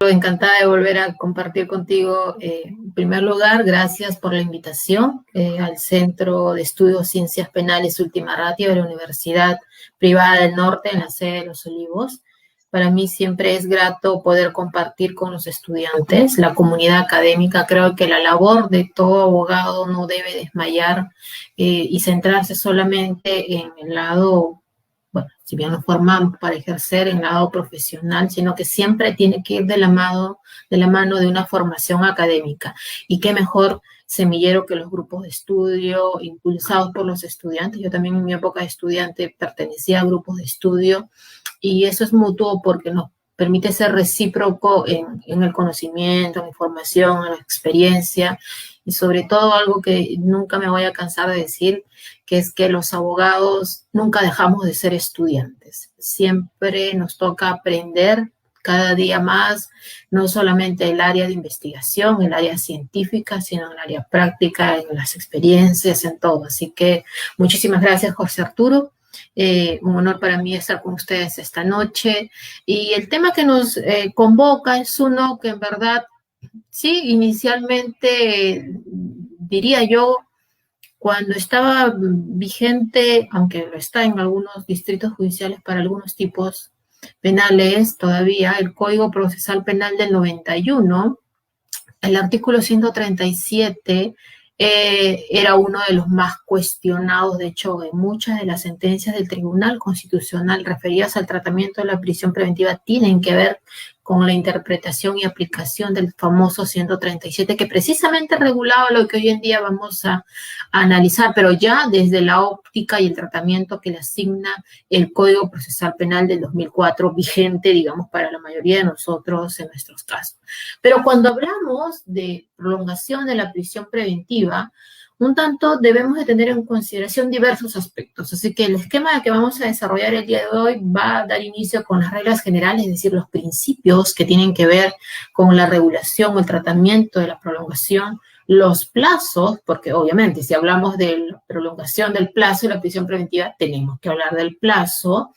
Arturo, encantada de volver a compartir contigo. En primer lugar, gracias por la invitación al Centro de Estudios Ciencias Penales Última Ratio de la Universidad Privada del Norte, en la sede de Los Olivos. Para mí siempre es grato poder compartir con los estudiantes, la comunidad académica. Creo que la labor de todo abogado no debe desmayar y centrarse solamente en el lado, bueno, si bien nos formamos para ejercer en el lado profesional, sino que siempre tiene que ir de la mano de una formación académica. Y qué mejor semillero que los grupos de estudio impulsados por los estudiantes. Yo también en mi época de estudiante pertenecía a grupos de estudio y eso es mutuo porque nos permite ser recíproco en el conocimiento, en la información, en la experiencia y sobre todo algo que nunca me voy a cansar de decir, que es que los abogados nunca dejamos de ser estudiantes. Siempre nos toca aprender cada día más, no solamente el área de investigación, el área científica, sino en el área práctica, en las experiencias, en todo. Así que muchísimas gracias, José Arturo. Un honor para mí estar con ustedes esta noche. Y el tema que nos convoca es uno que en verdad, sí, inicialmente, diría yo, cuando estaba vigente, aunque lo está en algunos distritos judiciales para algunos tipos penales todavía, el Código Procesal Penal del 91, el artículo 137 era uno de los más cuestionados. De hecho, en muchas de las sentencias del Tribunal Constitucional referidas al tratamiento de la prisión preventiva tienen que ver con la interpretación y aplicación del famoso 137, que precisamente regulaba lo que hoy en día vamos a analizar, pero ya desde la óptica y el tratamiento que le asigna el Código Procesal Penal del 2004, vigente, digamos, para la mayoría de nosotros en nuestros casos. Pero cuando hablamos de prolongación de la prisión preventiva, un tanto debemos de tener en consideración diversos aspectos. Así que el esquema que vamos a desarrollar el día de hoy va a dar inicio con las reglas generales, es decir, los principios que tienen que ver con la regulación o el tratamiento de la prolongación, los plazos, porque obviamente si hablamos de la prolongación del plazo y la prisión preventiva, tenemos que hablar del plazo.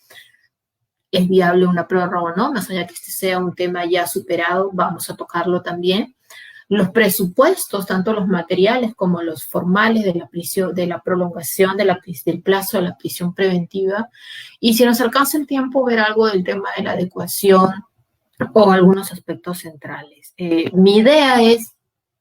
¿Es viable una prórroga o no? Más allá que este sea un tema ya superado, vamos a tocarlo también. Los presupuestos, tanto los materiales como los formales de la prisión, de la prolongación del plazo de la prisión preventiva. Y si nos alcanza el tiempo, ver algo del tema de la adecuación o algunos aspectos centrales. Mi idea es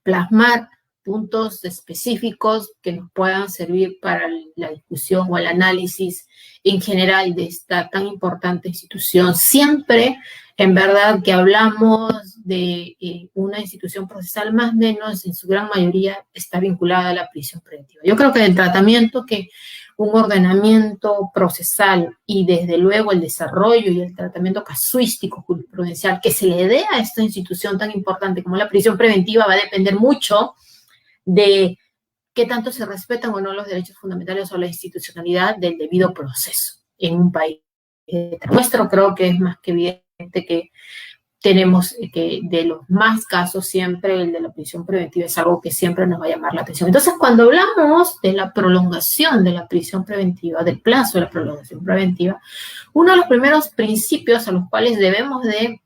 plasmar puntos específicos que nos puedan servir para la discusión o el análisis en general de esta tan importante institución. Siempre, en verdad, que hablamos de una institución procesal, más o menos, en su gran mayoría, está vinculada a la prisión preventiva. Yo creo que el tratamiento que un ordenamiento procesal y desde luego el desarrollo y el tratamiento casuístico jurisprudencial que se le dé a esta institución tan importante como la prisión preventiva va a depender mucho de qué tanto se respetan o no los derechos fundamentales o la institucionalidad del debido proceso en un país. Nuestro creo que es más que evidente que tenemos que de los más casos siempre el de la prisión preventiva es algo que siempre nos va a llamar la atención. Entonces, cuando hablamos de la prolongación de la prisión preventiva, del plazo de la prolongación preventiva, uno de los primeros principios a los cuales debemos de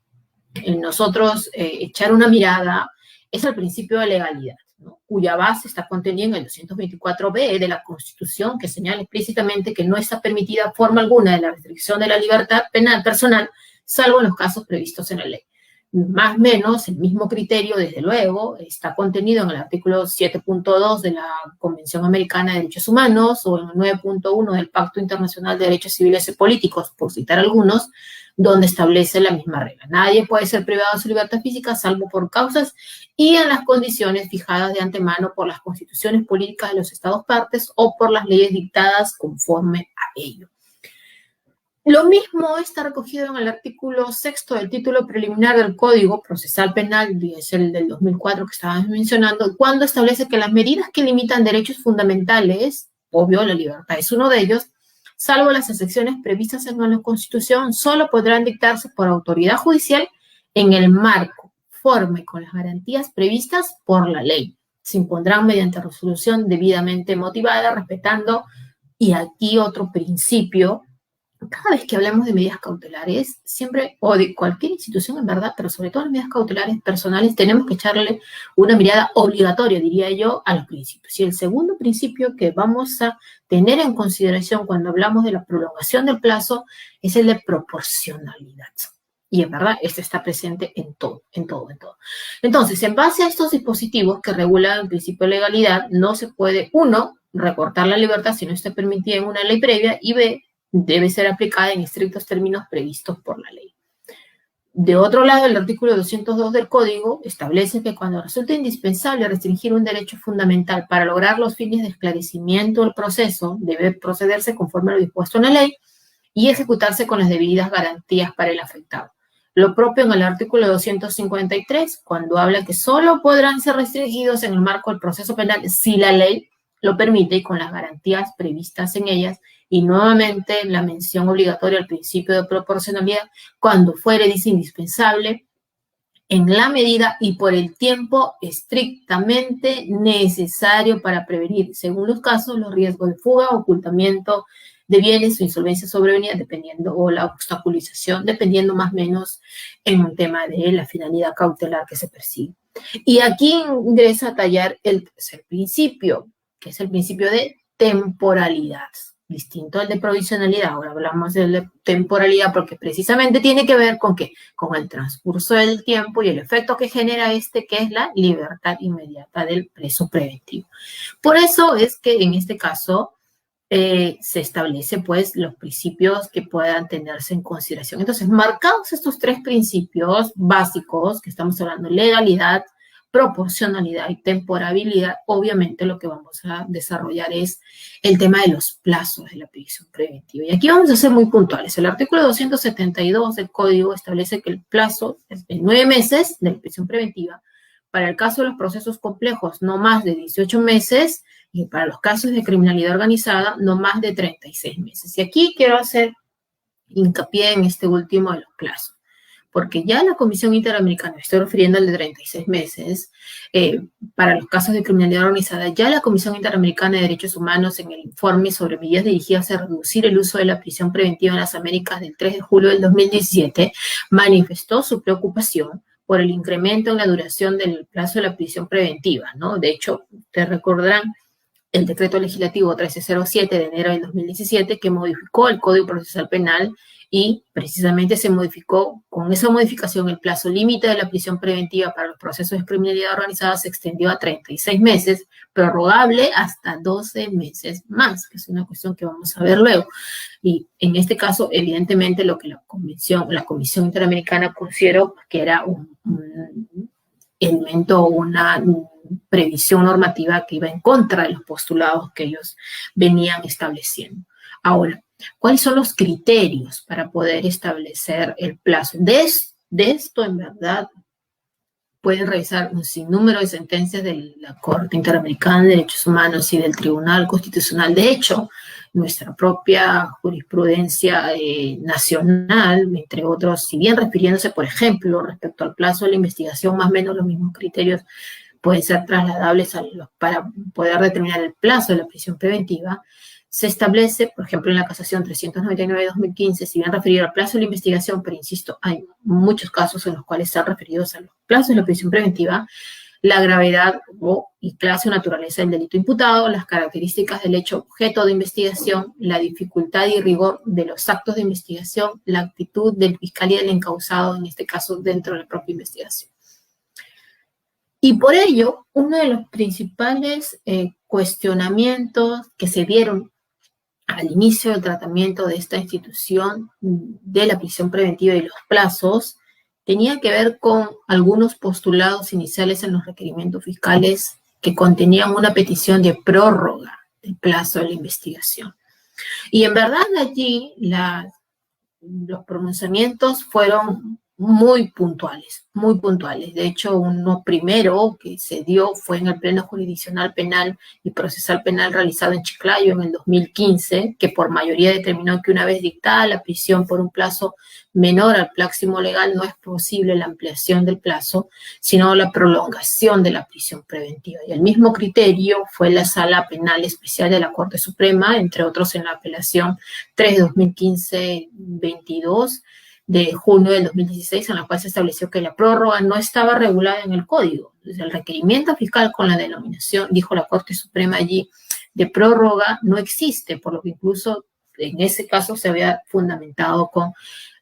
nosotros echar una mirada es el principio de legalidad, ¿no? Cuya base está contenida en el 224b de la Constitución, que señala explícitamente que no está permitida forma alguna de la restricción de la libertad penal personal, salvo en los casos previstos en la ley. Más o menos el mismo criterio, desde luego, está contenido en el artículo 7.2 de la Convención Americana de Derechos Humanos o en el 9.1 del Pacto Internacional de Derechos Civiles y Políticos, por citar algunos, donde establece la misma regla. Nadie puede ser privado de su libertad física salvo por causas y en las condiciones fijadas de antemano por las constituciones políticas de los estados partes o por las leyes dictadas conforme a ello. Lo mismo está recogido en el artículo 6 del título preliminar del Código Procesal Penal, es el del 2004 que estábamos mencionando, cuando establece que las medidas que limitan derechos fundamentales, obvio, la libertad es uno de ellos, salvo las excepciones previstas en la Constitución, solo podrán dictarse por autoridad judicial en el marco, forma y con las garantías previstas por la ley. Se impondrán mediante resolución debidamente motivada, respetando, y aquí otro principio cada vez que hablemos de medidas cautelares, siempre, o de cualquier institución en verdad, pero sobre todo las medidas cautelares personales, tenemos que echarle una mirada obligatoria, diría yo, a los principios. Y el segundo principio que vamos a tener en consideración cuando hablamos de la prolongación del plazo es el de proporcionalidad. Y en verdad, este está presente en todo, en todo, en todo. Entonces, en base a estos dispositivos que regulan el principio de legalidad, no se puede, uno, recortar la libertad si no está permitida en una ley previa, y B, debe ser aplicada en estrictos términos previstos por la ley. De otro lado, el artículo 202 del Código establece que cuando resulta indispensable restringir un derecho fundamental para lograr los fines de esclarecimiento del proceso, debe procederse conforme a lo dispuesto en la ley y ejecutarse con las debidas garantías para el afectado. Lo propio en el artículo 253, cuando habla que solo podrán ser restringidos en el marco del proceso penal si la ley lo permite y con las garantías previstas en ellas, y nuevamente la mención obligatoria al principio de proporcionalidad cuando fuere, dice, indispensable en la medida y por el tiempo estrictamente necesario para prevenir, según los casos, los riesgos de fuga, ocultamiento de bienes o insolvencia sobrevenida, dependiendo, o la obstaculización, dependiendo más o menos en un tema de la finalidad cautelar que se persigue. Y aquí ingresa a tallar el tercer principio, que es el principio de temporalidad, distinto al de provisionalidad. Ahora hablamos de temporalidad porque precisamente tiene que ver con ¿qué? Con el transcurso del tiempo y el efecto que genera que es la libertad inmediata del preso preventivo. Por eso es que en este caso se establece pues los principios que puedan tenerse en consideración. Entonces, marcados estos tres principios básicos que estamos hablando, legalidad, proporcionalidad y temporabilidad, obviamente lo que vamos a desarrollar es el tema de los plazos de la prisión preventiva. Y aquí vamos a ser muy puntuales. El artículo 272 del Código establece que el plazo es de 9 meses de la prisión preventiva. Para el caso de los procesos complejos, no más de 18 meses, y para los casos de criminalidad organizada, no más de 36 meses. Y aquí quiero hacer hincapié en este último de los plazos, porque ya la Comisión Interamericana, me estoy refiriendo al de 36 meses, para los casos de criminalidad organizada, ya la Comisión Interamericana de Derechos Humanos en el informe sobre medidas dirigidas a reducir el uso de la prisión preventiva en las Américas del 3 de julio del 2017, manifestó su preocupación por el incremento en la duración del plazo de la prisión preventiva, ¿no? De hecho, te recordarán el decreto legislativo 1307 de enero del 2017 que modificó el Código Procesal Penal y precisamente se modificó, con esa modificación, el plazo límite de la prisión preventiva para los procesos de criminalidad organizada se extendió a 36 meses, prorrogable hasta 12 meses más, que es una cuestión que vamos a ver luego. Y en este caso, evidentemente, lo que la Comisión Interamericana consideró que era un elemento, una previsión normativa que iba en contra de los postulados que ellos venían estableciendo. Ahora, ¿cuáles son los criterios para poder establecer el plazo? De esto, en verdad, pueden revisar un sinnúmero de sentencias de la Corte Interamericana de Derechos Humanos y del Tribunal Constitucional. De hecho, nuestra propia jurisprudencia nacional, entre otros, si bien refiriéndose, por ejemplo, respecto al plazo de la investigación, más o menos los mismos criterios pueden ser trasladables para poder determinar el plazo de la prisión preventiva, se establece, por ejemplo, en la casación 399 de 2015, si bien referido al plazo de la investigación, pero insisto, hay muchos casos en los cuales están referidos a los plazos de la prisión preventiva, la gravedad y clase o naturaleza del delito imputado, las características del hecho objeto de investigación, la dificultad y rigor de los actos de investigación, la actitud del fiscal y del encausado, en este caso, dentro de la propia investigación. Y por ello, uno de los principales cuestionamientos que se dieron al inicio del tratamiento de esta institución de la prisión preventiva y los plazos tenía que ver con algunos postulados iniciales en los requerimientos fiscales que contenían una petición de prórroga del plazo de la investigación. Y en verdad allí los pronunciamientos fueron muy puntuales, muy puntuales. De hecho, uno primero que se dio fue en el Pleno Jurisdiccional Penal y Procesal Penal realizado en Chiclayo en el 2015, que por mayoría determinó que una vez dictada la prisión por un plazo menor al máximo legal, no es posible la ampliación del plazo, sino la prolongación de la prisión preventiva. Y el mismo criterio fue la Sala Penal Especial de la Corte Suprema, entre otros en la apelación 3/2015-22, de junio del 2016, en la cual se estableció que la prórroga no estaba regulada en el código. Entonces, el requerimiento fiscal con la denominación, dijo la Corte Suprema allí, de prórroga no existe, por lo que incluso en ese caso se había fundamentado con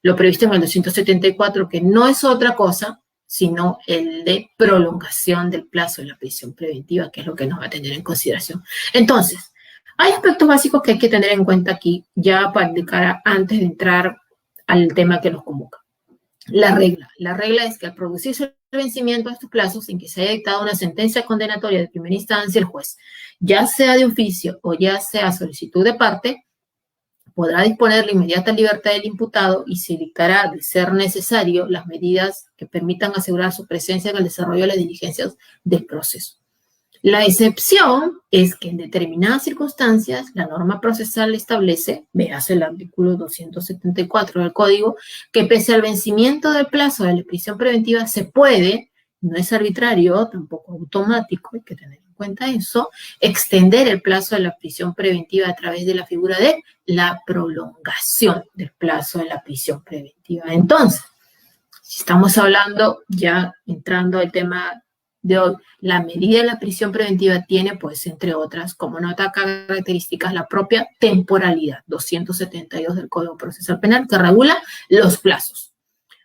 lo previsto en el 274, que no es otra cosa sino el de prolongación del plazo de la prisión preventiva, que es lo que nos va a tener en consideración. Entonces, hay aspectos básicos que hay que tener en cuenta aquí, ya para indicar antes de entrar al tema que nos convoca. La regla es que al producirse el vencimiento de estos plazos en que se haya dictado una sentencia condenatoria de primera instancia, el juez, ya sea de oficio o ya sea a solicitud de parte, podrá disponer la inmediata libertad del imputado y se dictará, de ser necesario, las medidas que permitan asegurar su presencia en el desarrollo de las diligencias del proceso. La excepción es que en determinadas circunstancias la norma procesal establece, veas el artículo 274 del Código, que pese al vencimiento del plazo de la prisión preventiva se puede, no es arbitrario, tampoco automático, hay que tener en cuenta eso, extender el plazo de la prisión preventiva a través de la figura de la prolongación del plazo de la prisión preventiva. Entonces, si estamos hablando, ya entrando al tema de hoy, la medida de la prisión preventiva tiene, pues, entre otras, como nota características, la propia temporalidad, 272 del Código Procesal Penal, que regula los plazos.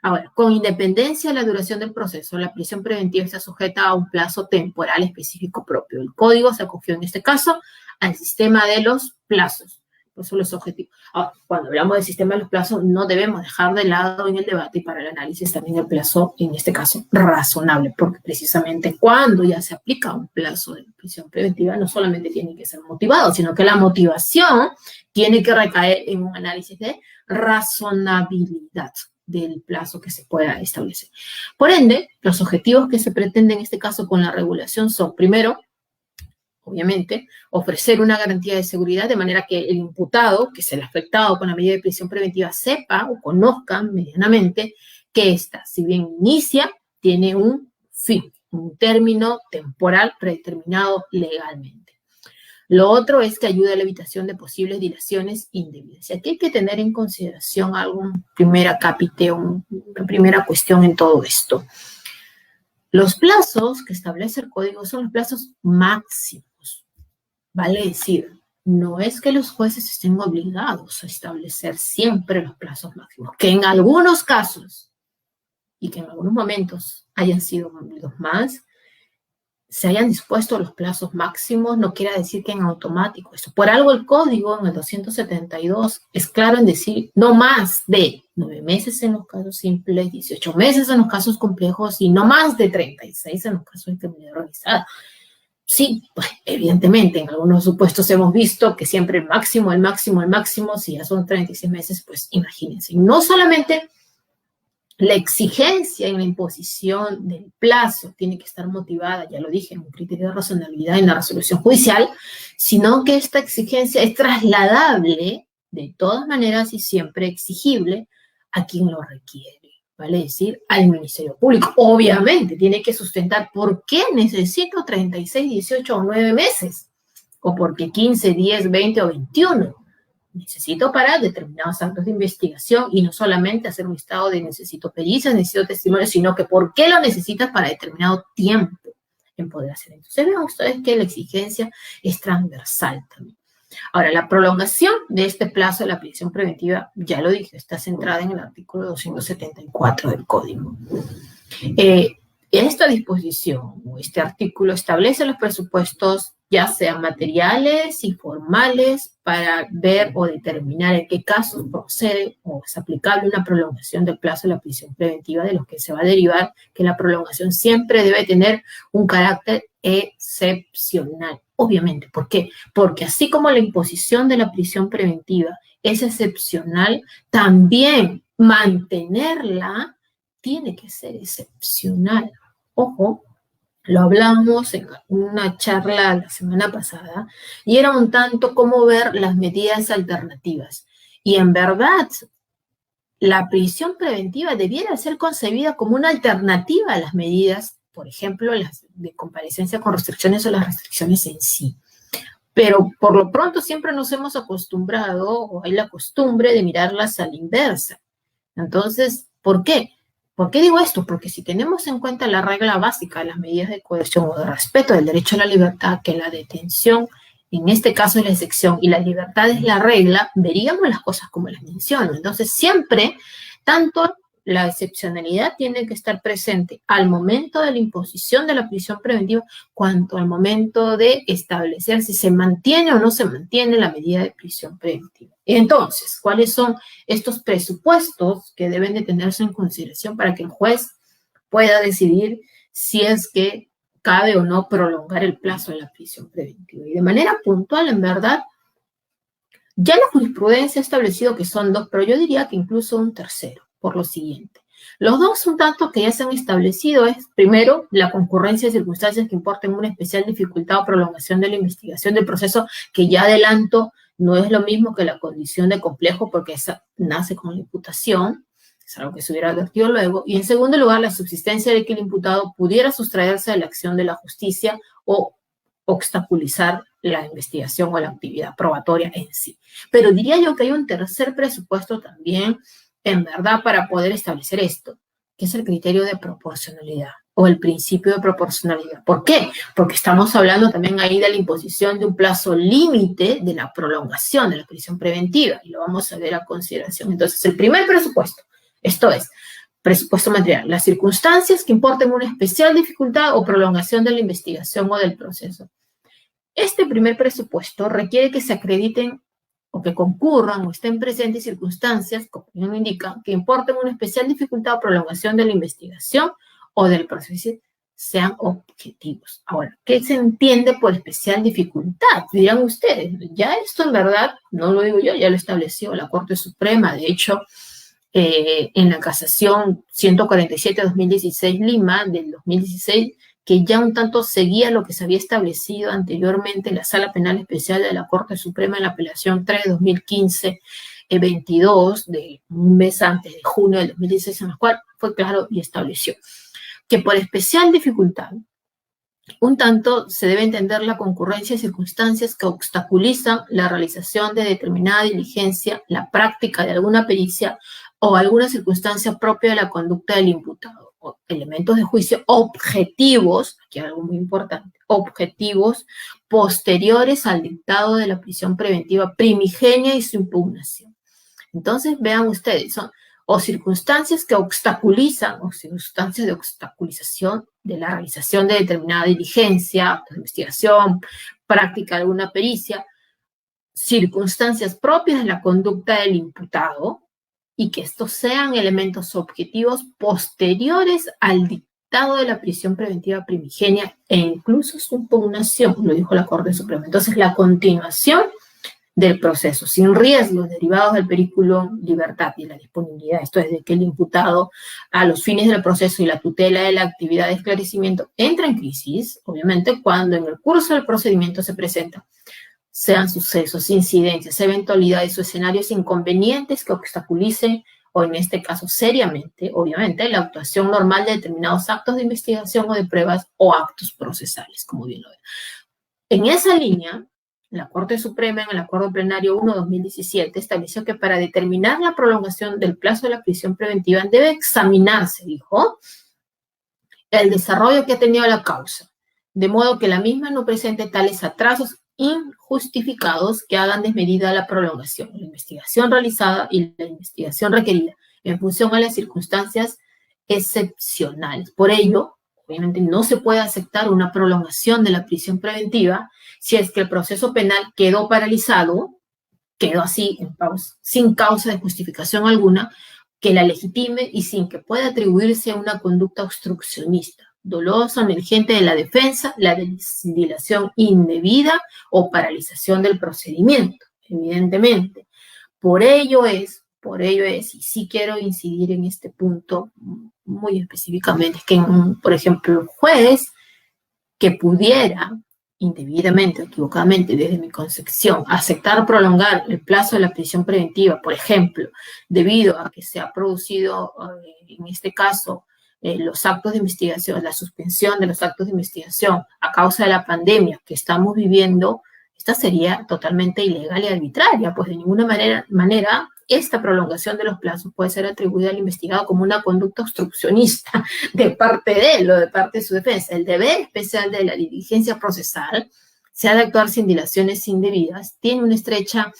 Ahora, con independencia de la duración del proceso, la prisión preventiva está sujeta a un plazo temporal específico propio. El Código se acogió en este caso al sistema de los plazos. Por eso los objetivos. Ahora, cuando hablamos del sistema de los plazos, no debemos dejar de lado en el debate y para el análisis también el plazo, en este caso, razonable, porque precisamente cuando ya se aplica un plazo de prisión preventiva, no solamente tiene que ser motivado, sino que la motivación tiene que recaer en un análisis de razonabilidad del plazo que se pueda establecer. Por ende, los objetivos que se pretenden en este caso con la regulación son, primero, obviamente, ofrecer una garantía de seguridad de manera que el imputado, que es el afectado con la medida de prisión preventiva, sepa o conozca medianamente que esta, si bien inicia, tiene un fin, un término temporal predeterminado legalmente. Lo otro es que ayuda a la evitación de posibles dilaciones indebidas. Y aquí hay que tener en consideración algún primer acápite, una primera cuestión en todo esto. Los plazos que establece el código son los plazos máximos. Vale decir, no es que los jueces estén obligados a establecer siempre los plazos máximos, que en algunos casos y que en algunos momentos hayan sido cumplidos más, se hayan dispuesto los plazos máximos, no quiere decir que en automático eso. Por algo el código en el 272 es claro en decir no más de 9 meses en los casos simples, 18 meses en los casos complejos y no más de 36 en los casos de criminalidad organizada. Sí, pues, evidentemente, en algunos supuestos hemos visto que siempre el máximo, si ya son 36 meses, pues imagínense. No solamente la exigencia en la imposición del plazo tiene que estar motivada, ya lo dije, en un criterio de razonabilidad en la resolución judicial, sino que esta exigencia es trasladable de todas maneras y siempre exigible a quien lo requiere. Vale decir, al Ministerio Público. Obviamente, tiene que sustentar por qué necesito 36, 18 o 9 meses, o porque 15, 10, 20 o 21. Necesito para determinados actos de investigación y no solamente hacer un listado de necesito pericias, necesito testimonios, sino que por qué lo necesitas para determinado tiempo en poder hacer. Entonces, vean ustedes que la exigencia es transversal también. Ahora, la prolongación de este plazo de la prisión preventiva, ya lo dije, está centrada en el artículo 274 del Código. Esta disposición o este artículo establece los presupuestos, ya sean materiales y formales, para ver o determinar en qué casos procede o es aplicable una prolongación del plazo de la prisión preventiva, de los que se va a derivar que la prolongación siempre debe tener un carácter excepcional. Obviamente, ¿por qué? Porque así como la imposición de la prisión preventiva es excepcional, también mantenerla tiene que ser excepcional. Ojo, lo hablamos en una charla la semana pasada y era un tanto como ver las medidas alternativas. Y en verdad, la prisión preventiva debiera ser concebida como una alternativa a las medidas, por ejemplo, las de comparecencia con restricciones o las restricciones en sí. Pero por lo pronto siempre nos hemos acostumbrado, o hay la costumbre de mirarlas a la inversa. Entonces, ¿por qué? ¿Por qué digo esto? Porque si tenemos en cuenta la regla básica de las medidas de coerción o de respeto del derecho a la libertad, que la detención, en este caso es la excepción, y la libertad es la regla, veríamos las cosas como las menciono. Entonces, siempre, tanto la excepcionalidad tiene que estar presente al momento de la imposición de la prisión preventiva, cuanto al momento de establecer si se mantiene o no se mantiene la medida de prisión preventiva. Entonces, ¿cuáles son estos presupuestos que deben de tenerse en consideración para que el juez pueda decidir si es que cabe o no prolongar el plazo de la prisión preventiva? Y de manera puntual, en verdad, ya la jurisprudencia ha establecido que son dos, pero yo diría que incluso un tercero, por lo siguiente. Los dos datos que ya se han establecido es, primero, la concurrencia de circunstancias que importen una especial dificultad o prolongación de la investigación del proceso, que ya adelanto, no es lo mismo que la condición de complejo, porque esa nace con la imputación, es algo que se hubiera advertido luego. Y en segundo lugar, la subsistencia de que el imputado pudiera sustraerse de la acción de la justicia o obstaculizar la investigación o la actividad probatoria en sí. Pero diría yo que hay un tercer presupuesto también, en verdad, para poder establecer esto, que es el criterio de proporcionalidad o el principio de proporcionalidad. ¿Por qué? Porque estamos hablando también ahí de la imposición de un plazo límite de la prolongación de la prisión preventiva, y lo vamos a ver a consideración. Entonces, el primer presupuesto, esto es, presupuesto material, las circunstancias que importen una especial dificultad o prolongación de la investigación o del proceso. Este primer presupuesto requiere que se acrediten o que concurran o estén presentes circunstancias, como bien lo indica, que importen una especial dificultad o prolongación de la investigación o del proceso, es decir, sean objetivos. Ahora, ¿qué se entiende por especial dificultad? Dirán ustedes, ya esto en verdad, no lo digo yo, ya lo estableció la Corte Suprema. De hecho, en la casación 147-2016 Lima, del 2016, que ya un tanto seguía lo que se había establecido anteriormente en la Sala Penal Especial de la Corte Suprema en la apelación 3-2015-22, de un mes antes de junio del 2016, en la cual fue claro y estableció que por especial dificultad, un tanto se debe entender la concurrencia de circunstancias que obstaculizan la realización de determinada diligencia, la práctica de alguna pericia o alguna circunstancia propia de la conducta del imputado. O elementos de juicio objetivos, aquí hay algo muy importante, objetivos posteriores al dictado de la prisión preventiva primigenia y su impugnación. Entonces, vean ustedes, son o circunstancias que obstaculizan, o circunstancias de obstaculización de la realización de determinada diligencia, actos de investigación, práctica de alguna pericia, circunstancias propias de la conducta del imputado, y que estos sean elementos objetivos posteriores al dictado de la prisión preventiva primigenia e incluso su impugnación, lo dijo la Corte Suprema. Entonces, la continuación del proceso, sin riesgos derivados del perículo libertad y la disponibilidad, esto es de que el imputado a los fines del proceso y la tutela de la actividad de esclarecimiento entra en crisis, obviamente, cuando en el curso del procedimiento se presenta sean sucesos, incidencias, eventualidades o escenarios inconvenientes que obstaculicen, o en este caso seriamente, obviamente, la actuación normal de determinados actos de investigación o de pruebas o actos procesales, como bien lo ven. En esa línea, la Corte Suprema, en el Acuerdo Plenario 1-2017, estableció que para determinar la prolongación del plazo de la prisión preventiva debe examinarse, dijo, el desarrollo que ha tenido la causa, de modo que la misma no presente tales atrasos injustificados que hagan desmedida la prolongación, la investigación realizada y la investigación requerida en función a las circunstancias excepcionales. Por ello, obviamente no se puede aceptar una prolongación de la prisión preventiva si es que el proceso penal quedó paralizado, quedó así en pausa, sin causa de justificación alguna que la legitime y sin que pueda atribuirse a una conducta obstruccionista, dolosa, emergente de la defensa, la dilación indebida o paralización del procedimiento, evidentemente. Por ello es por ello es, y sí quiero incidir en este punto muy específicamente, es que, por ejemplo, el juez que pudiera indebidamente o equivocadamente desde mi concepción aceptar prolongar el plazo de la prisión preventiva, por ejemplo, debido a que se ha producido en este caso los actos de investigación, la suspensión de los actos de investigación a causa de la pandemia que estamos viviendo, esta sería totalmente ilegal y arbitraria, pues de ninguna manera esta prolongación de los plazos puede ser atribuida al investigado como una conducta obstruccionista de parte de él o de parte de su defensa. El deber especial de la diligencia procesal se ha de actuar sin dilaciones indebidas, tiene una estrecha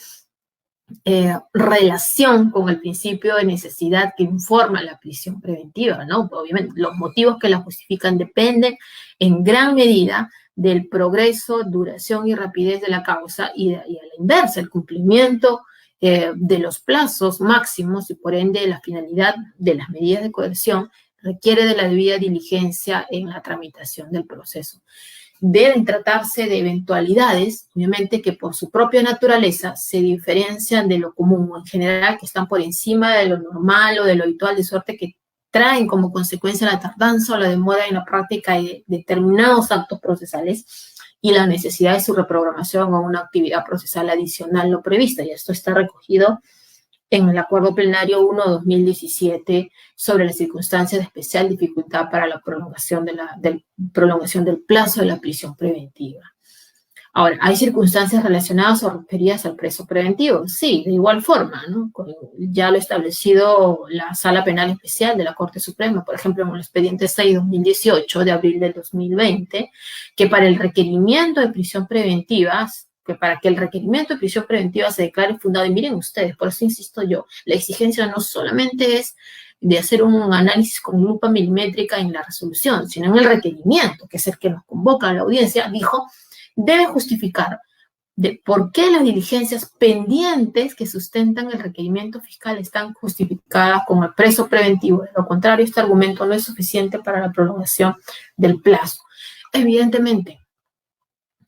relación con el principio de necesidad que informa la prisión preventiva, ¿no? Obviamente, los motivos que la justifican dependen en gran medida del progreso, duración y rapidez de la causa y a la inversa, el cumplimiento de los plazos máximos y por ende la finalidad de las medidas de coerción requiere de la debida diligencia en la tramitación del proceso. Deben tratarse de eventualidades, obviamente, que por su propia naturaleza se diferencian de lo común o en general que están por encima de lo normal o de lo habitual, de suerte que traen como consecuencia la tardanza o la demora en la práctica de determinados actos procesales y la necesidad de su reprogramación o una actividad procesal adicional no prevista. Y esto está recogido en el Acuerdo Plenario 1/2017 sobre las circunstancias de especial dificultad para la prolongación, prolongación del plazo de la prisión preventiva. Ahora, ¿hay circunstancias relacionadas o referidas al preso preventivo? Sí, de igual forma, ¿no? Ya lo ha establecido la Sala Penal Especial de la Corte Suprema, por ejemplo, en el expediente 6/2018 de abril del 2020, que para el requerimiento de prisión preventiva, que para que el requerimiento de prisión preventiva se declare fundado, y miren ustedes, por eso insisto yo, la exigencia no solamente es de hacer un análisis con lupa milimétrica en la resolución, sino en el requerimiento, que es el que nos convoca a la audiencia, dijo, debe justificar de por qué las diligencias pendientes que sustentan el requerimiento fiscal están justificadas con el preso preventivo. De lo contrario, este argumento no es suficiente para la prolongación del plazo. Evidentemente,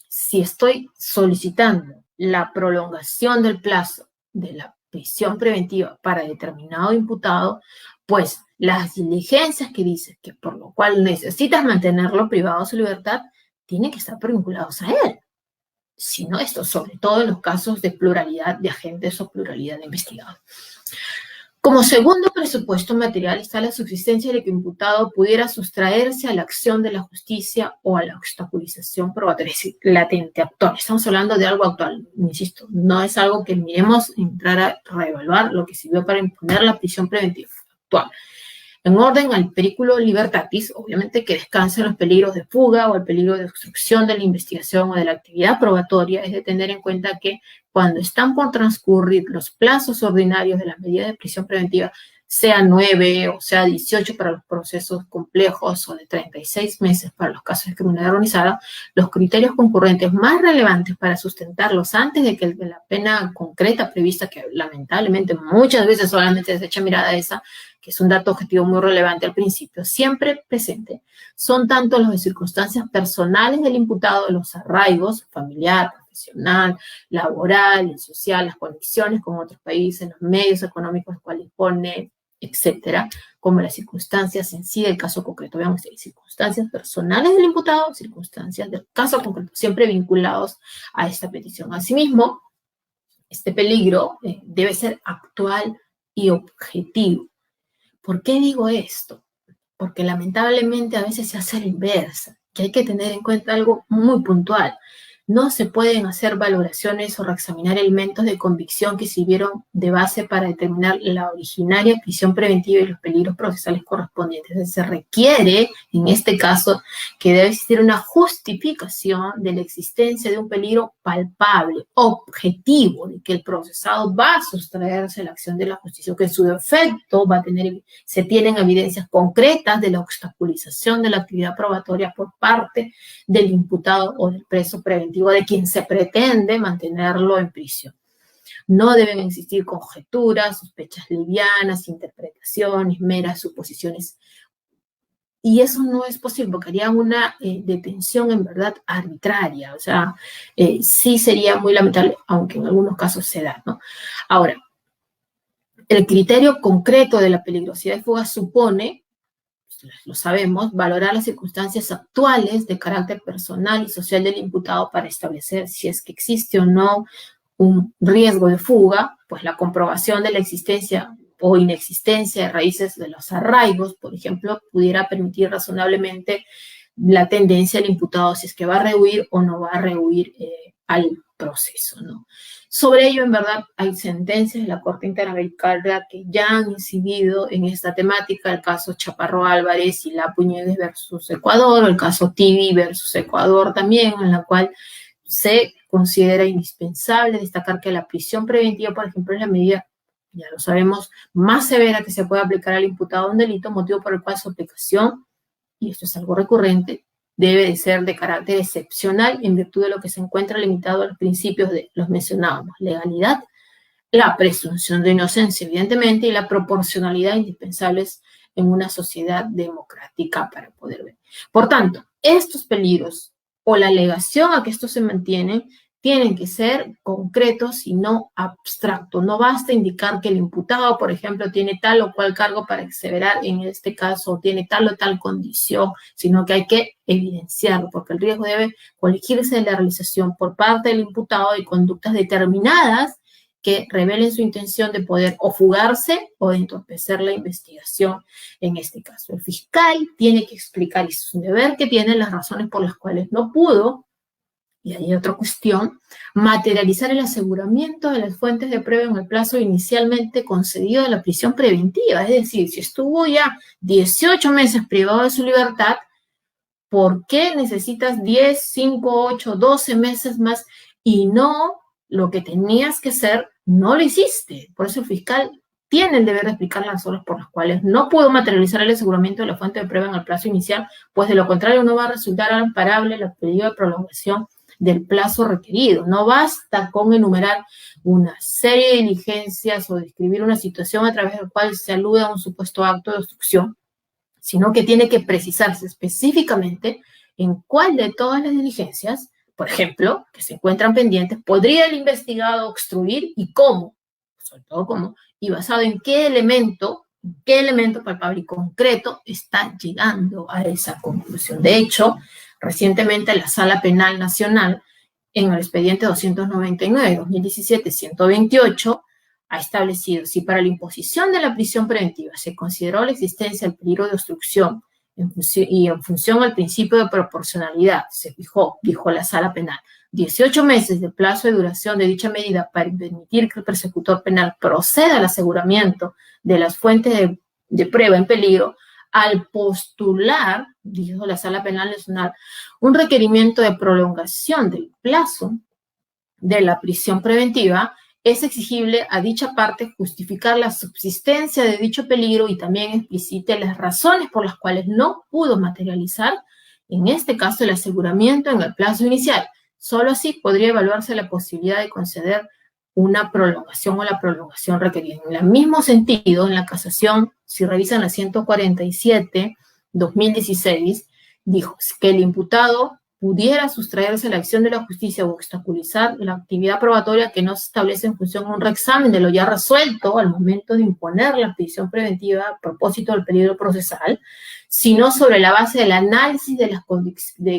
si estoy solicitando la prolongación del plazo de la prisión preventiva para determinado imputado, pues las diligencias que dice que por lo cual necesitas mantenerlo privado de su libertad tienen que estar vinculados a él. Si no, esto sobre todo en los casos de pluralidad de agentes o pluralidad de investigados. Como segundo presupuesto material está la subsistencia de que el imputado pudiera sustraerse a la acción de la justicia o a la obstaculización probatoria, es decir, latente, actual. Estamos hablando de algo actual, insisto, no es algo que miremos entrar a reevaluar lo que sirvió para imponer la prisión preventiva actual. En orden al periculo libertatis, obviamente que descansen los peligros de fuga o el peligro de obstrucción de la investigación o de la actividad probatoria, es de tener en cuenta que cuando están por transcurrir los plazos ordinarios de las medidas de prisión preventiva, sea 9 o sea 18 para los procesos complejos o de 36 meses para los casos de criminalidad organizada, los criterios concurrentes más relevantes para sustentarlos antes de que la pena concreta prevista, que lamentablemente muchas veces solamente se echa mirada a esa, que es un dato objetivo muy relevante al principio, siempre presente, son tanto los de circunstancias personales del imputado, de los arraigos, familiar, profesional, laboral, social, las conexiones con otros países, los medios económicos los cuales dispone, etcétera, como las circunstancias en sí del caso concreto. Veamos, circunstancias personales del imputado, circunstancias del caso concreto, siempre vinculados a esta petición. Asimismo, este peligro debe ser actual y objetivo. ¿Por qué digo esto? Porque lamentablemente a veces se hace a la inversa, que hay que tener en cuenta algo muy puntual. No se pueden hacer valoraciones o reexaminar elementos de convicción que sirvieron de base para determinar la originaria prisión preventiva y los peligros procesales correspondientes. Entonces, se requiere, en este caso, que debe existir una justificación de la existencia de un peligro palpable, objetivo, de que el procesado va a sustraerse a la acción de la justicia, que en su defecto se tienen evidencias concretas de la obstaculización de la actividad probatoria por parte del imputado o del preso preventivo, de quien se pretende mantenerlo en prisión. No deben existir conjeturas, sospechas livianas, interpretaciones, meras suposiciones. Y eso no es posible, porque haría una detención en verdad arbitraria. O sea, sí sería muy lamentable, aunque en algunos casos se da, ¿no? Ahora, El criterio concreto de la peligrosidad de fuga supone, lo sabemos, valorar las circunstancias actuales de carácter personal y social del imputado para establecer si es que existe o no un riesgo de fuga, pues la comprobación de la existencia o inexistencia de raíces de los arraigos, por ejemplo, pudiera permitir razonablemente la tendencia del imputado si es que va a rehuir o no va a rehuir al proceso, ¿no? Sobre ello, en verdad, hay sentencias de la Corte Interamericana que ya han incidido en esta temática, el caso Chaparro Álvarez y Lapuñegues versus Ecuador, o el caso Tibi versus Ecuador también, en la cual se considera indispensable destacar que la prisión preventiva, por ejemplo, es la medida, ya lo sabemos, más severa que se puede aplicar al imputado de un delito, motivo por el cual su aplicación, y esto es algo recurrente, debe de ser de carácter excepcional en virtud de lo que se encuentra limitado a los principios de los mencionábamos, legalidad, la presunción de inocencia, evidentemente, y la proporcionalidad indispensables en una sociedad democrática para poder ver. Por tanto, estos peligros o la alegación a que estos se mantienen tienen que ser concretos y no abstractos. No basta indicar que el imputado, por ejemplo, tiene tal o cual cargo para exseverar en este caso, tiene tal o tal condición, sino que hay que evidenciarlo, porque el riesgo debe colegirse de la realización por parte del imputado de conductas determinadas que revelen su intención de poder o fugarse o de entorpecer la investigación en este caso. El fiscal tiene que explicar, y es un deber que tiene, las razones por las cuales no pudo, y hay otra cuestión, materializar el aseguramiento de las fuentes de prueba en el plazo inicialmente concedido de la prisión preventiva. Es decir, si estuvo ya 18 meses privado de su libertad, ¿por qué necesitas 10, 5, 8, 12 meses más y no lo que tenías que hacer, no lo hiciste? Por eso el fiscal tiene el deber de explicar las razones por las cuales no pudo materializar el aseguramiento de la fuente de prueba en el plazo inicial, pues de lo contrario no va a resultar amparable la pedido de prolongación del plazo requerido. No basta con enumerar una serie de diligencias o describir una situación a través de la cual se alude a un supuesto acto de obstrucción, sino que tiene que precisarse específicamente en cuál de todas las diligencias, por ejemplo, que se encuentran pendientes, podría el investigado obstruir y cómo, sobre todo cómo, y basado en qué elemento palpable y concreto está llegando a esa conclusión. De hecho, recientemente la Sala Penal Nacional, en el expediente 299-2017-128, ha establecido si para la imposición de la prisión preventiva se consideró la existencia del peligro de obstrucción y en función al principio de proporcionalidad, se fijó, dijo la Sala Penal, 18 meses de plazo de duración de dicha medida para permitir que el persecutor penal proceda al aseguramiento de las fuentes de prueba en peligro, al postular, dijo la Sala Penal Nacional, un requerimiento de prolongación del plazo de la prisión preventiva, es exigible a dicha parte justificar la subsistencia de dicho peligro y también explicite las razones por las cuales no pudo materializar, en este caso, el aseguramiento en el plazo inicial. Solo así podría evaluarse la posibilidad de conceder una prolongación o la prolongación requerida. En el mismo sentido, en la casación, si revisan la 147/2016, dijo que el imputado pudiera sustraerse a la acción de la justicia o obstaculizar la actividad probatoria que no se establece en función de un reexamen de lo ya resuelto al momento de imponer la prisión preventiva a propósito del peligro procesal, sino sobre la base del análisis de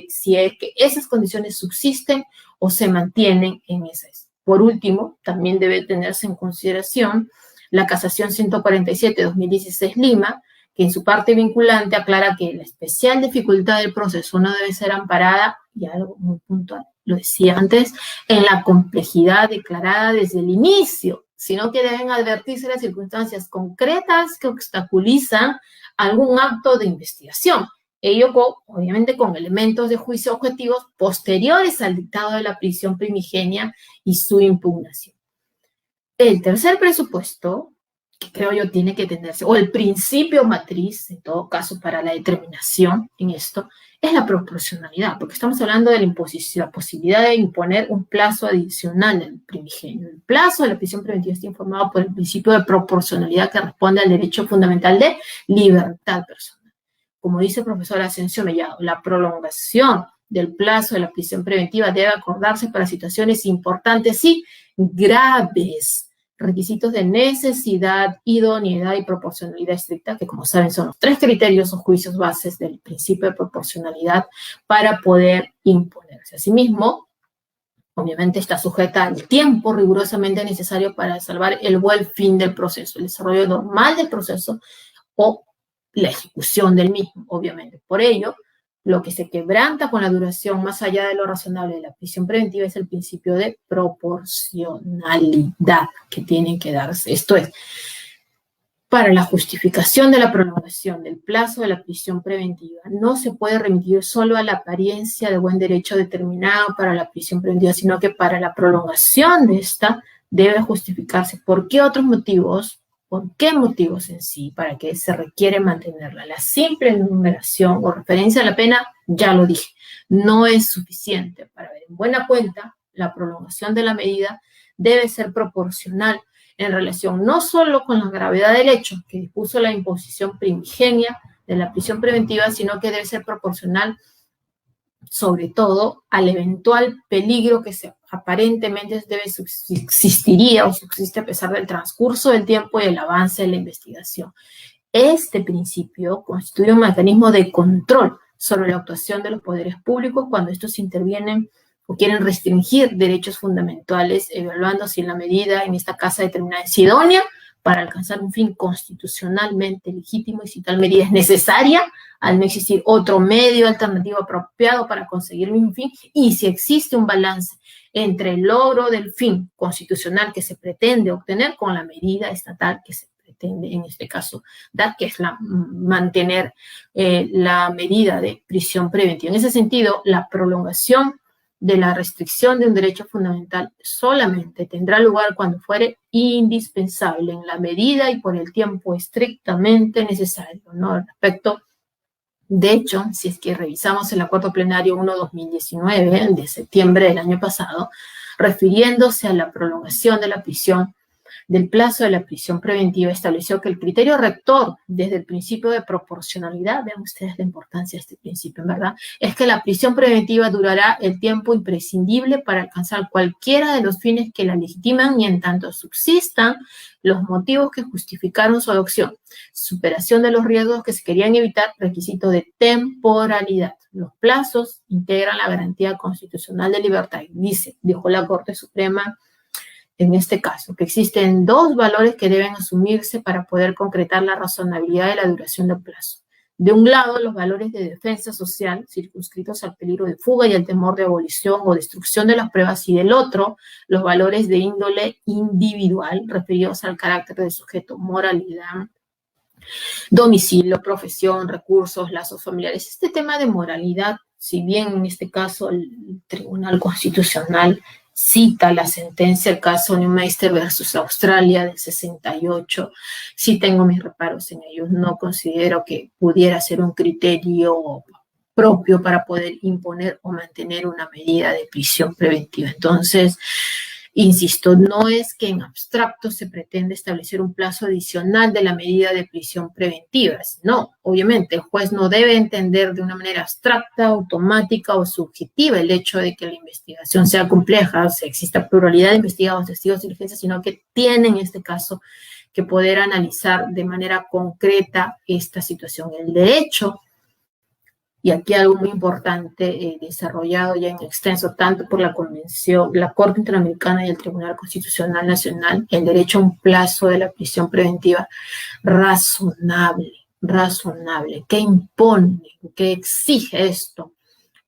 si es que esas condiciones subsisten o se mantienen en esas. Por último, también debe tenerse en consideración la casación 147/2016 Lima, que en su parte vinculante aclara que la especial dificultad del proceso no debe ser amparada, y algo muy puntual, lo decía antes, en la complejidad declarada desde el inicio, sino que deben advertirse las circunstancias concretas que obstaculizan algún acto de investigación. Ello, obviamente, con elementos de juicio objetivos posteriores al dictado de la prisión primigenia y su impugnación. El tercer presupuesto, que creo yo tiene que tenerse, o el principio matriz, en todo caso, para la determinación en esto, es la proporcionalidad, porque estamos hablando de la imposición, la posibilidad de imponer un plazo adicional al primigenio. El plazo de la prisión preventiva está informado por el principio de proporcionalidad que responde al derecho fundamental de libertad personal. Como dice el profesor Asensio Mellado, la prolongación del plazo de la prisión preventiva debe acordarse para situaciones importantes y graves requisitos de necesidad, idoneidad y proporcionalidad estricta, que como saben son los 3 criterios o juicios bases del principio de proporcionalidad para poder imponerse. Asimismo, obviamente está sujeta al tiempo rigurosamente necesario para salvar el buen fin del proceso, el desarrollo normal del proceso o la ejecución del mismo, obviamente. Por ello, lo que se quebranta con la duración más allá de lo razonable de la prisión preventiva es el principio de proporcionalidad que tiene que darse. Esto es, para la justificación de la prolongación del plazo de la prisión preventiva, no se puede remitir solo a la apariencia de buen derecho determinado para la prisión preventiva, sino que para la prolongación de esta debe justificarse por qué otros motivos, por qué motivos en sí, para que se requiere mantenerla. La simple enumeración o referencia a la pena, ya lo dije, no es suficiente. Para ver en buena cuenta, la prolongación de la medida debe ser proporcional en relación no solo con la gravedad del hecho que dispuso la imposición primigenia de la prisión preventiva, sino que debe ser proporcional sobre todo al eventual peligro que aparentemente existiría o subsiste a pesar del transcurso del tiempo y el avance de la investigación. Este principio constituye un mecanismo de control sobre la actuación de los poderes públicos cuando estos intervienen o quieren restringir derechos fundamentales, evaluando si la medida en esta casa determinada es idónea para alcanzar un fin constitucionalmente legítimo y si tal medida es necesaria al no existir otro medio alternativo apropiado para conseguir el mismo fin y si existe un balance entre el logro del fin constitucional que se pretende obtener con la medida estatal que se pretende en este caso dar, que es mantener la medida de prisión preventiva. En ese sentido, la prolongación de la restricción de un derecho fundamental solamente tendrá lugar cuando fuere indispensable en la medida y por el tiempo estrictamente necesario, ¿no? Al respecto, de hecho, si es que revisamos el acuerdo plenario 1/2019 de septiembre del año pasado, refiriéndose a la prolongación de la prisión del plazo de la prisión preventiva, estableció que el criterio rector desde el principio de proporcionalidad, vean ustedes la importancia de este principio, en verdad, es que la prisión preventiva durará el tiempo imprescindible para alcanzar cualquiera de los fines que la legitiman y en tanto subsistan los motivos que justificaron su adopción, superación de los riesgos que se querían evitar, requisito de temporalidad. Los plazos integran la garantía constitucional de libertad, dijo la Corte Suprema en este caso, que existen 2 valores que deben asumirse para poder concretar la razonabilidad de la duración del plazo. De un lado, los valores de defensa social, circunscritos al peligro de fuga y al temor de abolición o destrucción de las pruebas, y del otro, los valores de índole individual, referidos al carácter del sujeto, moralidad, domicilio, profesión, recursos, lazos familiares. Este tema de moralidad, si bien en este caso el Tribunal Constitucional cita la sentencia, el caso Neumeister versus Australia del 68, sí tengo mis reparos en ellos, no considero que pudiera ser un criterio propio para poder imponer o mantener una medida de prisión preventiva. Entonces, insisto, no es que en abstracto se pretende establecer un plazo adicional de la medida de prisión preventiva. No, obviamente, el juez no debe entender de una manera abstracta, automática o subjetiva el hecho de que la investigación sea compleja, o sea, exista pluralidad de investigados, testigos y diligencias, sino que tiene en este caso que poder analizar de manera concreta esta situación. El derecho, y aquí algo muy importante desarrollado ya en extenso tanto por la Convención, la Corte Interamericana y el Tribunal Constitucional Nacional, el derecho a un plazo de la prisión preventiva razonable, que impone, que exige esto,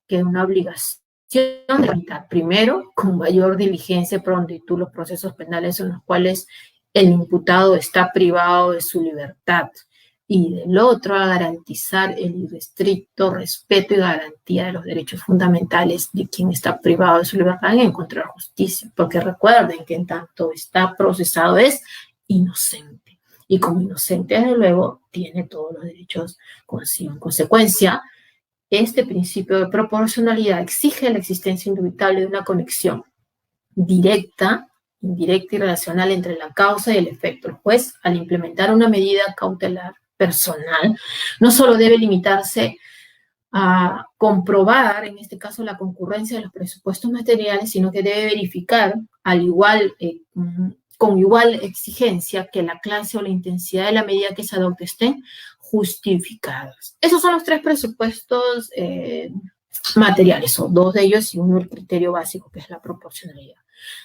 que una obligación de tramitar primero con mayor diligencia y prontitud los procesos penales en los cuales el imputado está privado de su libertad, y del otro a garantizar el irrestricto respeto y garantía de los derechos fundamentales de quien está privado de su libertad en encontrar justicia, porque recuerden que en tanto está procesado es inocente, y como inocente desde luego tiene todos los derechos consigo. En consecuencia, este principio de proporcionalidad exige la existencia indubitable de una conexión directa, indirecta y relacional entre la causa y el efecto. El juez, al implementar una medida cautelar personal, no solo debe limitarse a comprobar, en este caso, la concurrencia de los presupuestos materiales, sino que debe verificar, al igual con igual exigencia que la clase o la intensidad de la medida que se adopte estén justificadas. Esos son los 3 presupuestos materiales, o 2 de ellos y uno el criterio básico, que es la proporcionalidad.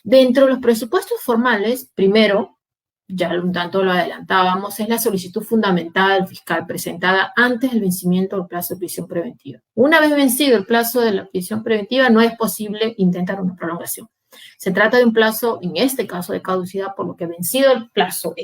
Dentro de los presupuestos formales, primero, ya un tanto lo adelantábamos, es la solicitud fundamentada del fiscal presentada antes del vencimiento del plazo de prisión preventiva. Una vez vencido el plazo de la prisión preventiva, no es posible intentar una prolongación. Se trata de un plazo, en este caso, de caducidad, por lo que vencido el plazo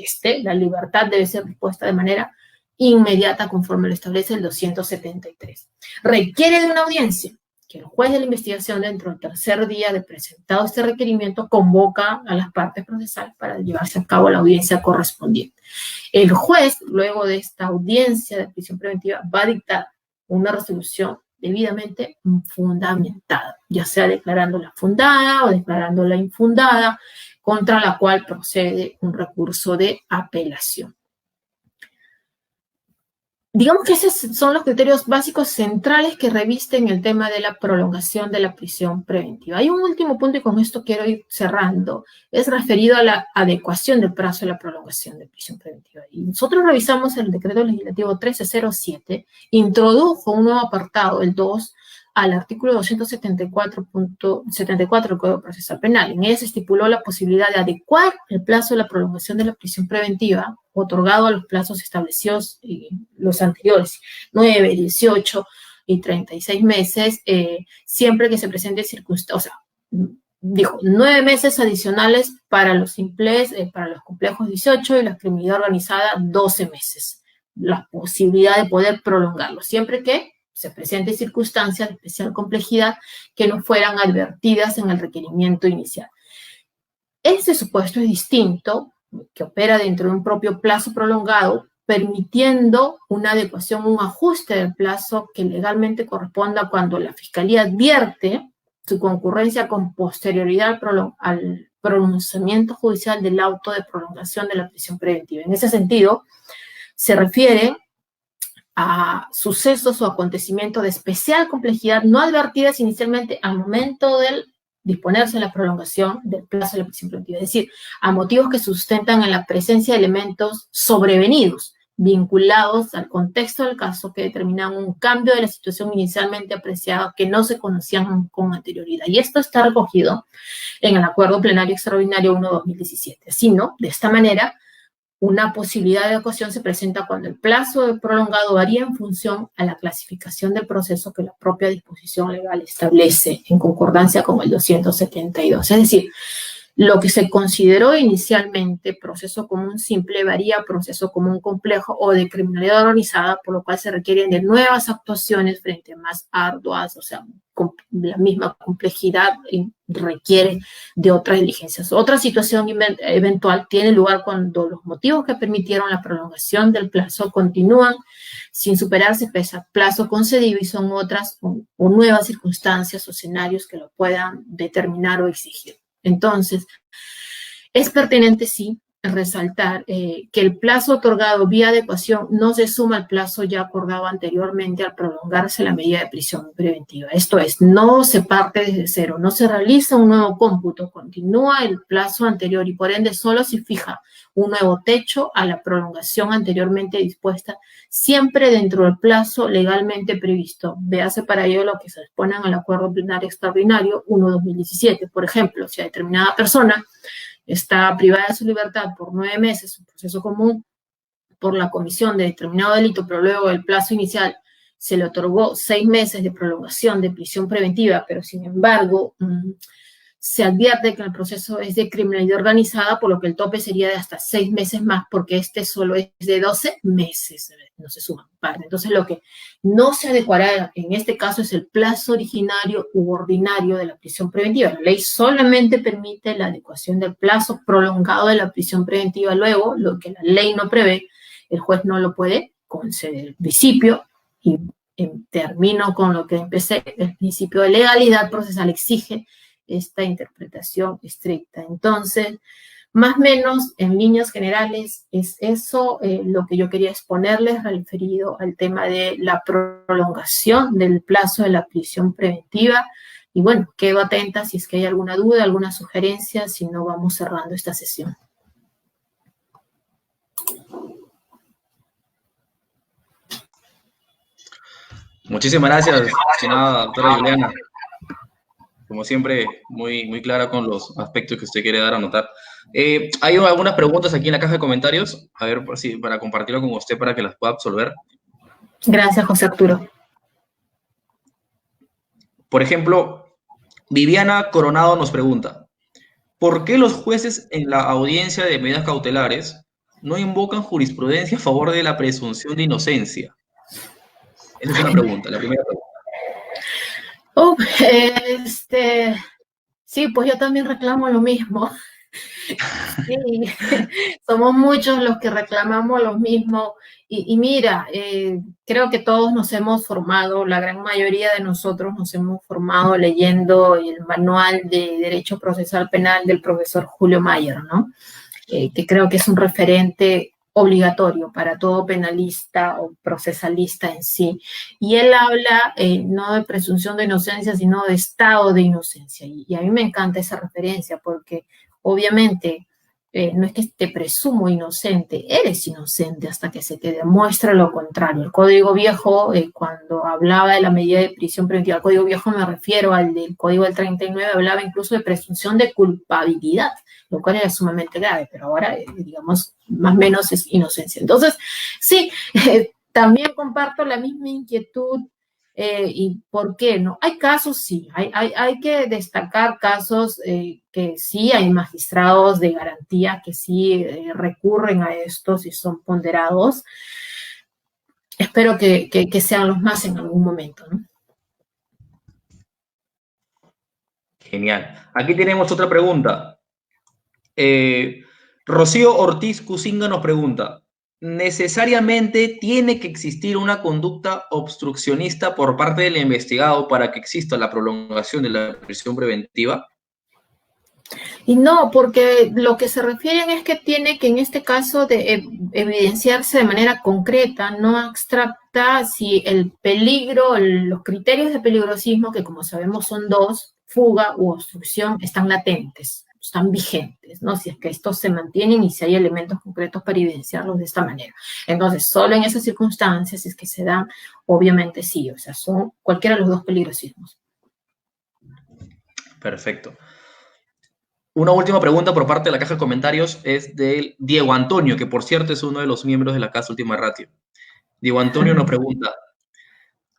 la libertad debe ser dispuesta de manera inmediata conforme lo establece el 273. Requiere de una audiencia que el juez de la investigación, dentro del tercer día de presentado este requerimiento, convoca a las partes procesales para llevarse a cabo la audiencia correspondiente. El juez, luego de esta audiencia de prisión preventiva, va a dictar una resolución debidamente fundamentada, ya sea declarándola fundada o declarándola infundada, contra la cual procede un recurso de apelación. Digamos que esos son los criterios básicos centrales que revisten el tema de la prolongación de la prisión preventiva. Hay un último punto y con esto quiero ir cerrando, es referido a la adecuación del plazo de la prolongación de prisión preventiva. Y nosotros revisamos el decreto legislativo 1307, introdujo un nuevo apartado, el 2, al artículo 274.74 del Código Procesal Penal. En él se estipuló la posibilidad de adecuar el plazo de la prolongación de la prisión preventiva, otorgado a los plazos establecidos los anteriores, 9, 18 y 36 meses, siempre que se presente circunstancias, o sea, dijo, 9 meses adicionales para los simples, para los complejos 18 y la criminalidad organizada 12 meses. La posibilidad de poder prolongarlo, siempre que se presenten circunstancias de especial complejidad que no fueran advertidas en el requerimiento inicial. Este supuesto es distinto, que opera dentro de un propio plazo prolongado, permitiendo una adecuación, un ajuste del plazo que legalmente corresponda cuando la Fiscalía advierte su concurrencia con posterioridad al pronunciamiento judicial del auto de prolongación de la prisión preventiva. En ese sentido, se refiere a sucesos o acontecimientos de especial complejidad no advertidas inicialmente al momento del disponerse la prolongación del plazo de la prisión preventiva, es decir, a motivos que sustentan en la presencia de elementos sobrevenidos, vinculados al contexto del caso que determinan un cambio de la situación inicialmente apreciada que no se conocían con anterioridad. Y esto está recogido en el Acuerdo Plenario Extraordinario 1/2017. Así, ¿no? De esta manera, una posibilidad de adecuación se presenta cuando el plazo prolongado varía en función a la clasificación del proceso que la propia disposición legal establece en concordancia con el 272. Es decir, lo que se consideró inicialmente proceso común simple varía a proceso común complejo o de criminalidad organizada, por lo cual se requieren de nuevas actuaciones frente a más arduas, o sea, la misma complejidad requiere de otras diligencias. Otra situación eventual tiene lugar cuando los motivos que permitieron la prolongación del plazo continúan sin superarse pese al plazo concedido y son otras o nuevas circunstancias o escenarios que lo puedan determinar o exigir. Entonces, es pertinente, sí, resaltar que el plazo otorgado vía adecuación no se suma al plazo ya acordado anteriormente al prolongarse la medida de prisión preventiva. Esto es, no se parte desde cero, no se realiza un nuevo cómputo, continúa el plazo anterior y por ende solo se fija un nuevo techo a la prolongación anteriormente dispuesta, siempre dentro del plazo legalmente previsto. Véase para ello lo que se dispone en el Acuerdo Plenario Extraordinario 1/2017. Por ejemplo, si a determinada persona está privada de su libertad por 9 meses, un proceso común, por la comisión de determinado delito, pero luego el plazo inicial se le otorgó 6 meses de prolongación de prisión preventiva, pero sin embargo se advierte que el proceso es de criminalidad organizada, por lo que el tope sería de hasta 6 meses más, porque este solo es de 12 meses, no se suman parte. Entonces, lo que no se adecuará en este caso es el plazo originario u ordinario de la prisión preventiva. La ley solamente permite la adecuación del plazo prolongado de la prisión preventiva. Luego, lo que la ley no prevé, el juez no lo puede conceder. El principio, y termino con lo que empecé, el principio de legalidad procesal exige esta interpretación estricta. Entonces, más o menos en líneas generales es eso lo que yo quería exponerles referido al tema de la prolongación del plazo de la prisión preventiva. Y bueno, quedo atenta si es que hay alguna duda, alguna sugerencia, si no vamos cerrando esta sesión. Muchísimas gracias, estimada doctora Juliana. Como siempre, muy clara con los aspectos que usted quiere dar a notar. Hay algunas preguntas aquí en la caja de comentarios, a ver si para compartirlo con usted para que las pueda absolver. Gracias, José Arturo. Por ejemplo, Viviana Coronado nos pregunta, ¿por qué los jueces en la audiencia de medidas cautelares no invocan jurisprudencia a favor de la presunción de inocencia? Esa es una pregunta, la primera pregunta. Oh, sí, pues yo también reclamo lo mismo. Sí, somos muchos los que reclamamos lo mismo. Y mira, creo que todos nos hemos formado, la gran mayoría de nosotros nos hemos formado leyendo el manual de Derecho Procesal Penal del profesor Julio Mayer, ¿no? Que creo que es un referente obligatorio para todo penalista o procesalista en sí. Y él habla no de presunción de inocencia, sino de estado de inocencia. Y a mí me encanta esa referencia porque obviamente no es que te presumo inocente, eres inocente hasta que se te demuestre lo contrario. El Código Viejo, cuando hablaba de la medida de prisión preventiva, el Código Viejo me refiero al del Código del 39, hablaba incluso de presunción de culpabilidad, lo cual era sumamente grave, pero ahora, digamos, más o menos es inocencia. Entonces, sí, también comparto la misma inquietud. ¿Y por qué no? Hay casos, sí, hay que destacar casos que sí hay magistrados de garantía que sí recurren a estos y son ponderados. Espero que sean los más en algún momento, ¿no? Genial. Aquí tenemos otra pregunta. Rocío Ortiz Cusinga nos pregunta, ¿necesariamente tiene que existir una conducta obstruccionista por parte del investigado para que exista la prolongación de la prisión preventiva? Y no, porque lo que se refieren es que tiene que en este caso de evidenciarse de manera concreta, no abstracta, si el peligro, los criterios de peligrosismo, que como sabemos son dos, fuga u obstrucción, están latentes, están vigentes, ¿no? Si es que estos se mantienen y si hay elementos concretos para evidenciarlos de esta manera. Entonces, solo en esas circunstancias, si es que se dan, obviamente sí, o sea, son cualquiera de los dos peligrosismos. Perfecto. Una última pregunta por parte de la caja de comentarios es de Diego Antonio, que por cierto es uno de los miembros de la Casa Última Ratio. Diego Antonio nos pregunta,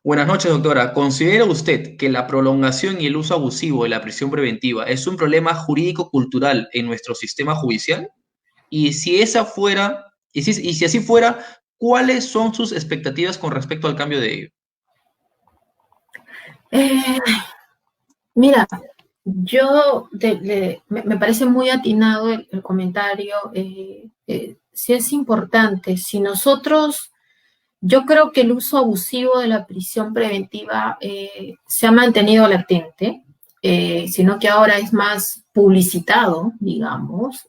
buenas noches, doctora. ¿Considera usted que la prolongación y el uso abusivo de la prisión preventiva es un problema jurídico-cultural en nuestro sistema judicial? Y si esa fuera, y si así fuera, ¿cuáles son sus expectativas con respecto al cambio de ello? Mira, me parece muy atinado el comentario. Sí es importante. Si nosotros, yo creo que el uso abusivo de la prisión preventiva se ha mantenido latente, sino que ahora es más publicitado, digamos.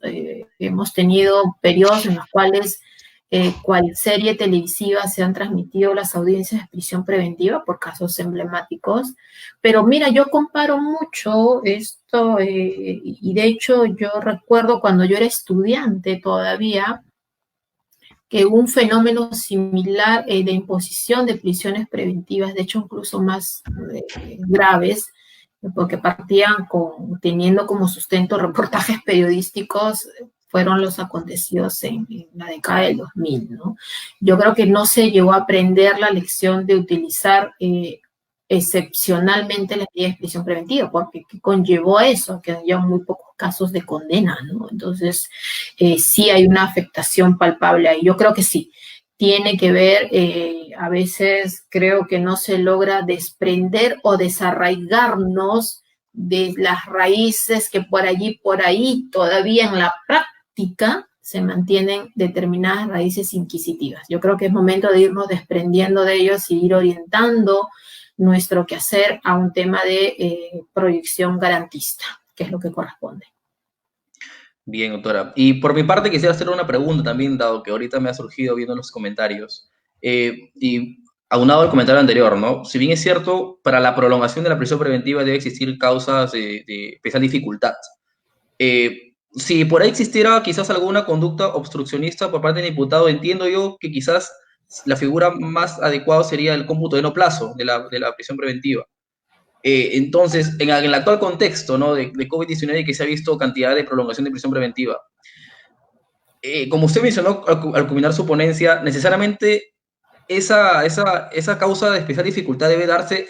Hemos tenido periodos en los cuales cual serie televisiva se han transmitido las audiencias de prisión preventiva por casos emblemáticos. Pero mira, yo comparo mucho esto y de hecho yo recuerdo cuando yo era estudiante todavía que un fenómeno similar de imposición de prisiones preventivas, de hecho incluso más graves, porque partían teniendo como sustento reportajes periodísticos, fueron los acontecidos en la década del 2000, ¿no? Yo creo que no se llegó a aprender la lección de utilizar excepcionalmente la medida de prisión preventiva, porque conllevó eso, que haya muy pocos casos de condena, ¿no? Entonces, sí hay una afectación palpable ahí. Yo creo que sí, tiene que ver, a veces creo que no se logra desprender o desarraigarnos de las raíces que por ahí, todavía en la práctica se mantienen determinadas raíces inquisitivas. Yo creo que es momento de irnos desprendiendo de ellos y ir orientando nuestro quehacer a un tema de proyección garantista, que es lo que corresponde. Bien, doctora. Y por mi parte quisiera hacer una pregunta también, dado que ahorita me ha surgido viendo los comentarios. Y aunado al comentario anterior, ¿no? Si bien es cierto, para la prolongación de la prisión preventiva debe existir causas de especial dificultad. Si por ahí existiera quizás alguna conducta obstruccionista por parte del imputado, entiendo yo que quizás la figura más adecuada sería el cómputo de no plazo de la prisión preventiva. Entonces, en el actual contexto, ¿no?, de COVID-19, que se ha visto cantidad de prolongación de prisión preventiva, como usted mencionó al culminar su ponencia, necesariamente esa causa de especial dificultad debe darse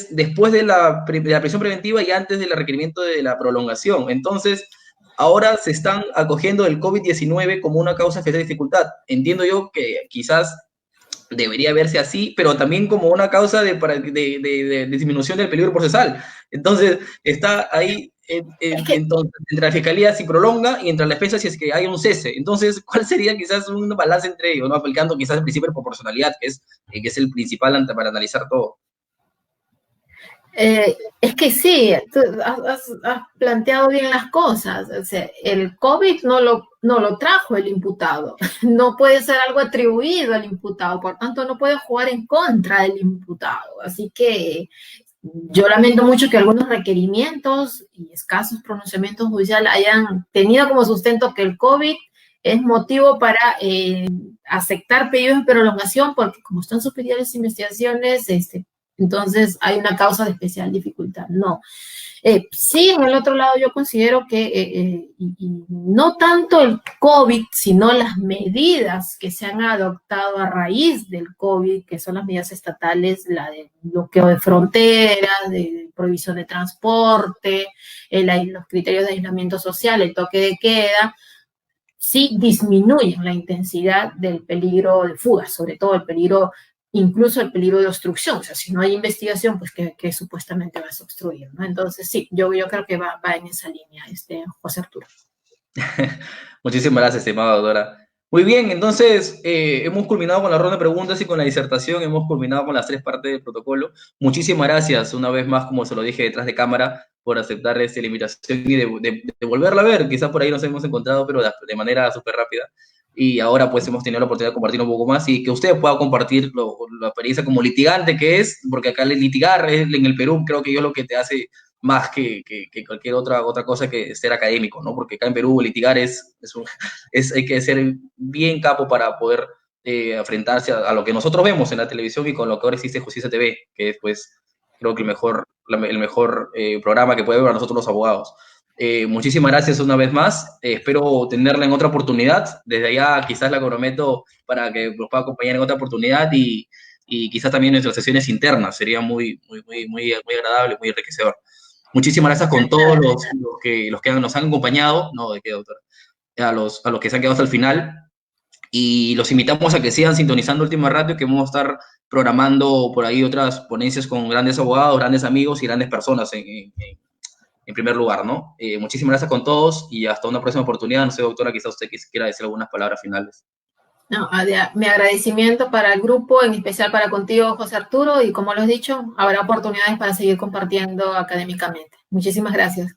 después de la prisión preventiva y antes del requerimiento de la prolongación. Entonces, ahora se están acogiendo el COVID-19 como una causa de especial dificultad. Entiendo yo que quizás debería verse así, pero también como una causa de disminución del peligro procesal. Entonces, está ahí, entonces, entre la fiscalía si prolonga y entre la defensa si es que hay un cese. Entonces, ¿cuál sería quizás un balance entre ellos, ¿no?, aplicando quizás el principio de proporcionalidad, que es el principal para analizar todo? Es que sí, tú has planteado bien las cosas. O sea, el COVID no lo trajo el imputado, no puede ser algo atribuido al imputado, por tanto no puede jugar en contra del imputado. Así que yo lamento mucho que algunos requerimientos y escasos pronunciamientos judiciales hayan tenido como sustento que el COVID es motivo para aceptar pedidos de prolongación, porque como están suspendidas las investigaciones, entonces hay una causa de especial dificultad. No. Sí, en el otro lado yo considero que no tanto el COVID, sino las medidas que se han adoptado a raíz del COVID, que son las medidas estatales, la de bloqueo de fronteras, de prohibición de transporte, los criterios de aislamiento social, el toque de queda, sí disminuyen la intensidad del peligro de fuga, sobre todo incluso el peligro de obstrucción. O sea, si no hay investigación, pues que supuestamente vas a obstruir, ¿no? Entonces, sí, yo creo que va en esa línea, José Arturo. Muchísimas gracias, estimada doctora. Muy bien, entonces hemos culminado con la ronda de preguntas y con la disertación, hemos culminado con las 3 partes del protocolo. Muchísimas gracias una vez más, como se lo dije detrás de cámara, por aceptar la invitación y de volverla a ver. Quizás por ahí nos hemos encontrado, pero de manera súper rápida. Y ahora pues hemos tenido la oportunidad de compartir un poco más y que usted pueda compartir la experiencia como litigante que es, porque acá el litigar en el Perú creo que yo lo que te hace más que cualquier otra cosa que ser académico, ¿no? Porque acá en Perú litigar hay que ser bien capo para poder enfrentarse a lo que nosotros vemos en la televisión y con lo que ahora existe Justicia TV, que es, pues, creo que el mejor programa que puede ver a nosotros los abogados. Muchísimas gracias una vez más. Espero tenerla en otra oportunidad. Desde allá quizás la comprometo para que nos pueda acompañar en otra oportunidad y quizás también en nuestras sesiones internas. Sería muy agradable, muy enriquecedor. Muchísimas gracias con todos los que nos han acompañado, no, ¿de qué, doctor? A los que se han quedado hasta el final, y los invitamos a que sigan sintonizando Última Radio, que vamos a estar programando por ahí otras ponencias con grandes abogados, grandes amigos y grandes personas en primer lugar, ¿no? Muchísimas gracias con todos y hasta una próxima oportunidad. No sé, doctora, quizás usted quiera decir algunas palabras finales. No, mi agradecimiento para el grupo, en especial para contigo, José Arturo, y como lo he dicho, habrá oportunidades para seguir compartiendo académicamente. Muchísimas gracias.